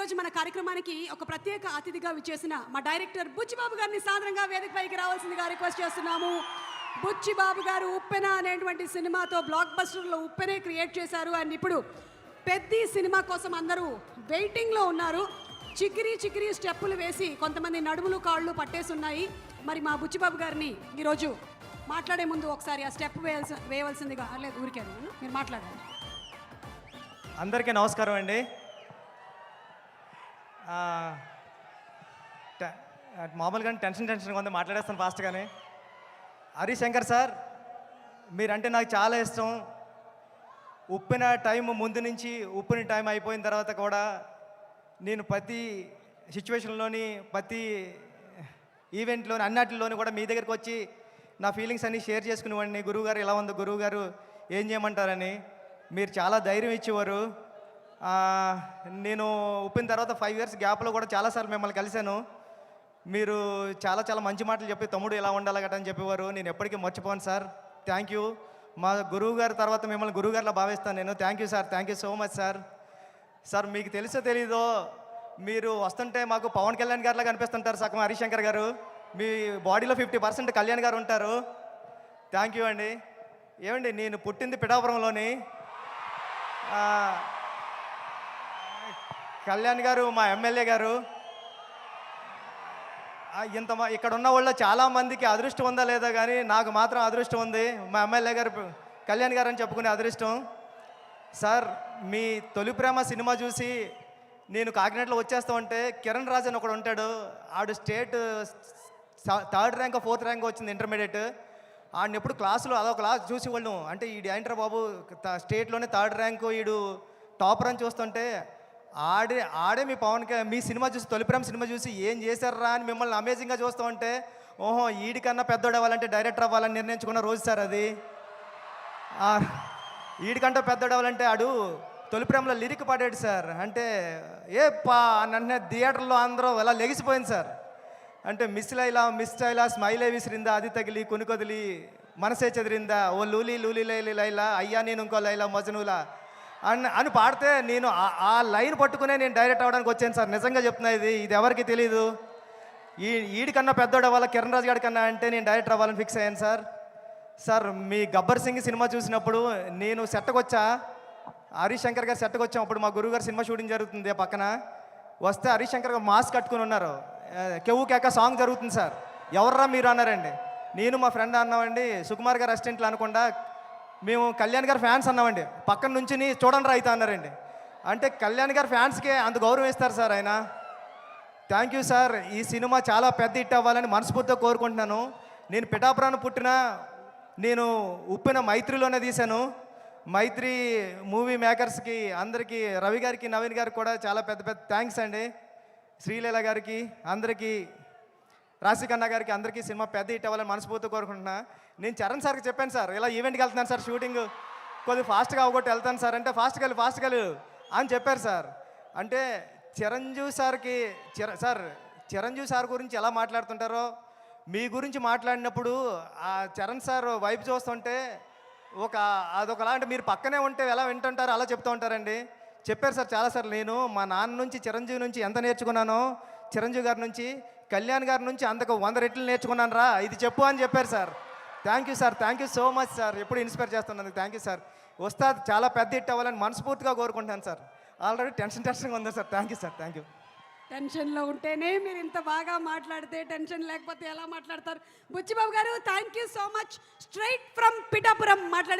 ఈరోజు మన కార్యక్రమానికి ఒక ప్రత్యేక అతిథిగా విచ్చేసిన మా డైరెక్టర్ బుచ్చిబాబు గారిని సాధారణంగా వేదికపైకి రావాల్సిందిగా రిక్వెస్ట్ చేస్తున్నాము. బుచ్చిబాబు గారు ఉప్పెన అనేటువంటి సినిమాతో బ్లాక్ బస్టర్లో ఉప్పెనే క్రియేట్ చేశారు. అండ్ ఇప్పుడు పెద్ది సినిమా కోసం అందరూ వెయిటింగ్లో ఉన్నారు. చికిరి చికిరి స్టెప్పులు వేసి కొంతమంది నడుములు కాళ్ళు పట్టేసి ఉన్నాయి. మరి మా బుచ్చిబాబు గారిని ఈరోజు మాట్లాడే ముందు ఒకసారి ఆ స్టెప్ వేయవలసిందిగా. లేదు, ఊరికే మీరు మాట్లాడండి. అందరికీ నమస్కారం అండి. మామూలుగా టెన్షన్గా ఉంది, మాట్లాడేస్తాను ఫాస్ట్గానే. హరిశంకర్ సార్, మీరంటే నాకు చాలా ఇష్టం. ఉప్పిన టైం ముందు నుంచి ఉప్పిన టైం అయిపోయిన తర్వాత కూడా నేను ప్రతి సిచ్యువేషన్లోని ప్రతి ఈవెంట్లోని అన్నిటిలోని కూడా మీ దగ్గరికి వచ్చి నా ఫీలింగ్స్ అన్నీ షేర్ చేసుకునేవాడిని. గురువుగారు ఎలా ఉందో, గురువుగారు ఏం చేయమంటారని మీరు చాలా ధైర్యం ఇచ్చేవారు. నేను ఉప్పిన తర్వాత 5 years గ్యాప్లో కూడా చాలాసార్లు మిమ్మల్ని కలిశాను. మీరు చాలా చాలా మంచి మాటలు చెప్పి తమ్ముడు ఎలా ఉండాలి గట్రా అని చెప్పేవారు. నేను ఎప్పటికీ మర్చిపోను సార్. Thank you. మా గురువు గారి తర్వాత మిమ్మల్ని గురువుగారిలా భావిస్తాను నేను. Thank you sir, thank you so much sir. Sir, మీకు తెలుసో తెలీదో, మీరు వస్తుంటే మాకు పవన్ కళ్యాణ్ గారిలా కనిపిస్తుంటారు సగం హరిశంకర్ గారు. మీ బాడీలో 50% కళ్యాణ్ గారు ఉంటారు. థ్యాంక్ యూ అండి. ఏమండి, నేను పుట్టింది పిఠాపురంలోని. కళ్యాణ్ గారు మా ఎమ్మెల్యే గారు. ఇక్కడ ఉన్న వాళ్ళు చాలామందికి అదృష్టం ఉందా లేదా కానీ నాకు మాత్రం అదృష్టం ఉంది. మా ఎమ్మెల్యే గారు కళ్యాణ్ గారు అని చెప్పుకునే అదృష్టం. సార్, మీ తొలి ప్రేమ సినిమా చూసి నేను కాకినాడలో వచ్చేస్తా ఉంటే కిరణ్ రాజ్ అని ఒకడు ఉంటాడు. ఆడు state 3rd rank 4th rank వచ్చింది ఇంటర్మీడియట్. ఆడిని ఎప్పుడు క్లాసులో అదొక క్లాస్ చూసి వాళ్ళు అంటే ఈడు ఏంట్రా బాబు స్టేట్లోనే 3rd ర్యాంకు ఈడు టాపర్ అని చూస్తుంటే ఆడే మీ సినిమా చూసి తొలి ప్రేమ సినిమా చూసి ఏం చేశారా అని మిమ్మల్ని అమేజింగ్గా చూస్తూ ఉంటే ఓహో ఈడికన్నా పెద్దోడు అవ్వాలంటే డైరెక్టర్ అవ్వాలని నిర్ణయించుకున్న రోజు సార్ అది. ఈడికంటే పెద్దోడు అవ్వాలంటే ఆడు తొలి ప్రేమలో లిరిక్ పాడాడు సార్. అంటే నన్ను థియేటర్లో అందరూ ఎలా లెగిసిపోయింది సార్. అంటే మిస్ లైలా స్మైలే విసిరిందా, అది తగిలి కొనుకొదిలి మనసే చెదిరిందా, ఓ లూలీ లూలీ లైలా అయ్యా నేను ఇంకో లైలా మజనూలా అని పాడితే నేను ఆ లైన్ పట్టుకునే నేను డైరెక్ట్ అవ్వడానికి వచ్చాను సార్. నిజంగా చెప్తున్నా, ఇది ఎవరికి తెలీదు. ఈడికన్నా పెద్దోడు అవ్వాలి కిరణ్ రాజు గారి కన్నా అంటే నేను డైరెక్టర్ అవ్వాలని ఫిక్స్ అయ్యాను సార్. సార్, మీ గబ్బర్ సింగ్ సినిమా చూసినప్పుడు నేను సెట్కి వచ్చా, హరిశంకర్ గారు సెట్కి వచ్చాం. అప్పుడు మా గురువు గారు సినిమా షూటింగ్ జరుగుతుంది పక్కన. వస్తే హరిశంకర్ గారు మాస్క్ కట్టుకుని ఉన్నారు. కెవ్వు కేక సాంగ్ జరుగుతుంది సార్. ఎవర్రా మీరు అన్నారండి. నేను మా ఫ్రెండ్ అన్నామండి, సుకుమార్ గారు అసిస్టెంట్లు అనకుండా మేము కళ్యాణ్ గారి ఫ్యాన్స్ అన్నామండి. పక్కన నుంచి చూడండి రా అయితే అన్నారండి. అంటే కళ్యాణ్ గారి ఫ్యాన్స్కే అంత గౌరవం ఇస్తారు సార్ ఆయన. Thank you sir. ఈ సినిమా చాలా పెద్ద హిట్ అవ్వాలని మనస్ఫూర్తిగా కోరుకుంటున్నాను. నేను పిఠాపురాన్ని పుట్టిన నేను ఉప్పిన మైత్రిలోనే తీశాను. మైత్రి మూవీ మేకర్స్కి అందరికీ, రవి గారికి నవీన్ గారికి కూడా చాలా పెద్ద పెద్ద థ్యాంక్స్ అండి. శ్రీలీల గారికి, అందరికీ, రాశికన్నా గారికి, అందరికీ సినిమా పెద్ద హిట్ అవ్వాలని మనస్ఫూర్తిగా కోరుకుంటున్నా. నేను చరణ్ సార్కి చెప్పాను సార్, ఇలా ఈవెంట్కి వెళ్తున్నాను సార్, షూటింగ్ కొద్దిగా ఫాస్ట్గా అవగొట్టి వెళ్తాను సార్ అంటే ఫాస్ట్గా అని చెప్పారు సార్. అంటే చిరంజీవి సార్ గురించి ఎలా మాట్లాడుతుంటారో మీ గురించి మాట్లాడినప్పుడు ఆ చరణ్ సార్ వైపు చూస్తుంటే అదొకలా అంటే మీరు పక్కనే ఉంటే ఎలా వింటుంటారో అలా చెప్తూ ఉంటారండి. చెప్పారు సార్ చాలాసార్లు. నేను మా నాన్న నుంచి చిరంజీవి నుంచి ఎంత నేర్చుకున్నానో, చిరంజీవి గారి నుంచి కళ్యాణ్ గారి నుంచి అంతకు 100 రెట్లు నేర్చుకున్నాను రా, ఇది చెప్పు అని చెప్పారు sir. Thank you sir, thank you so much sir. ఎప్పుడు ఇన్స్పైర్ చేస్తున్నందుకు థ్యాంక్ యూ సార్. వస్తాది చాలా పెద్ద హిట్ అవ్వాలని మనస్ఫూర్తిగా కోరుకుంటాను సార్. ఆల్రెడీ టెన్షన్గా ఉందా sir. Thank you sir, thank you. టెన్షన్లో ఉంటేనే మీరు ఇంత బాగా మాట్లాడితే టెన్షన్ లేకపోతే ఎలా మాట్లాడతారు? బుచ్చిబాబు గారు, thank you so much. Straight from Pithapuram మాట్లాడే